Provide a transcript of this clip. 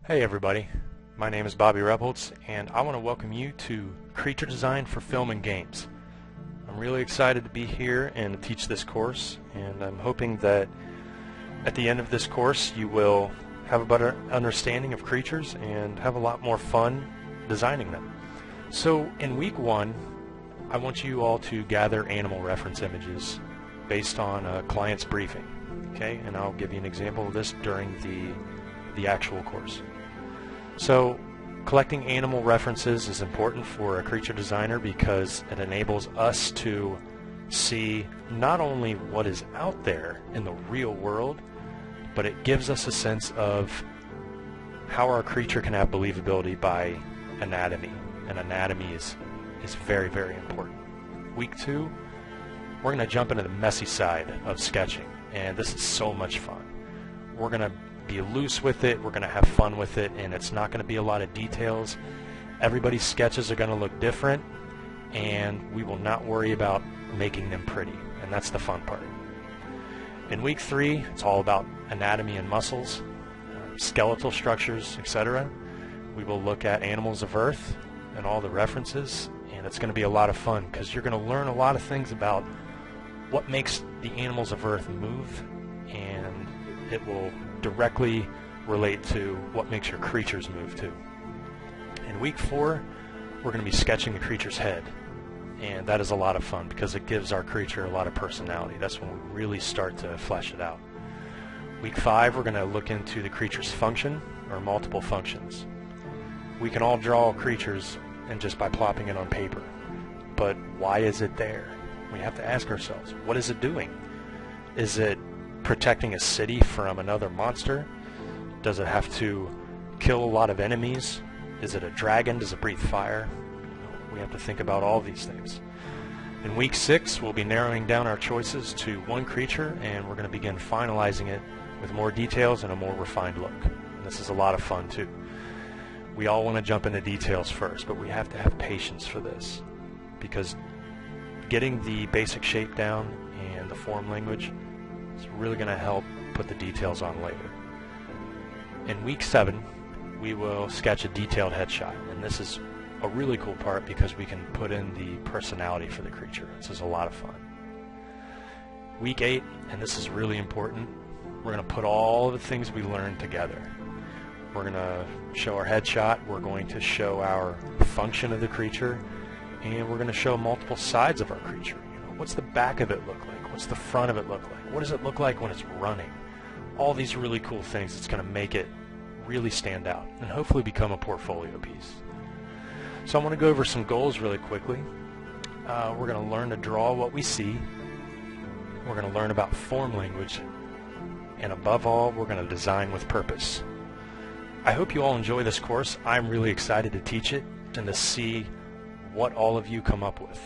Hey everybody, my name is Bobby Rebholz and I want to welcome you to Creature Design for Film and Games. I'm really excited to be here and to teach this course, and I'm hoping that at the end of this course you will have a better understanding of creatures and have a lot more fun designing them. So in week 1 I want you all to gather animal reference images based on a client's briefing. Okay, and I'll give you an example of this during the actual course. So collecting animal references is important for a creature designer because it enables us to see not only what is out there in the real world, but it gives us a sense of how our creature can have believability by anatomy, and anatomy is very, very important. Week 2, we're going to jump into the messy side of sketching, and this is so much fun. We're going to be loose with it, we're going to have fun with it, and it's not going to be a lot of details. Everybody's sketches are going to look different, and we will not worry about making them pretty, and that's the fun part. In week 3, it's all about anatomy and muscles, skeletal structures, etc. We will look at animals of Earth and all the references, and it's going to be a lot of fun because you're going to learn a lot of things about what makes the animals of Earth move, and it will directly relate to what makes your creatures move too. In week 4, we're going to be sketching the creature's head, and that is a lot of fun because it gives our creature a lot of personality. That's when we really start to flesh it out. Week 5, we're going to look into the creature's function or multiple functions. We can all draw creatures and just by plopping it on paper, but why is it there? We have to ask ourselves, what is it doing? Is it protecting a city from another monster? Does it have to kill a lot of enemies? Is it a dragon? Does it breathe fire? We have to think about all these things. In week 6, we'll be narrowing down our choices to one creature, and we're going to begin finalizing it with more details and a more refined look. And this is a lot of fun too. We all want to jump into details first, but we have to have patience for this because getting the basic shape down and the form language is really going to help put the details on later. In week 7, we will sketch a detailed headshot, and this is a really cool part because we can put in the personality for the creature. This is a lot of fun. Week 8, and this is really important, we're going to put all the things we learned together. We're going to show our headshot, we're going to show our function of the creature, and we're going to show multiple sides of our creature. What's the back of it look like? What's the front of it look like? What does it look like when it's running? All these really cool things that's going to make it really stand out and hopefully become a portfolio piece. So I want to go over some goals really quickly. We're going to learn to draw what we see. We're going to learn about form language. And above all, we're going to design with purpose. I hope you all enjoy this course. I'm really excited to teach it and to see what all of you come up with.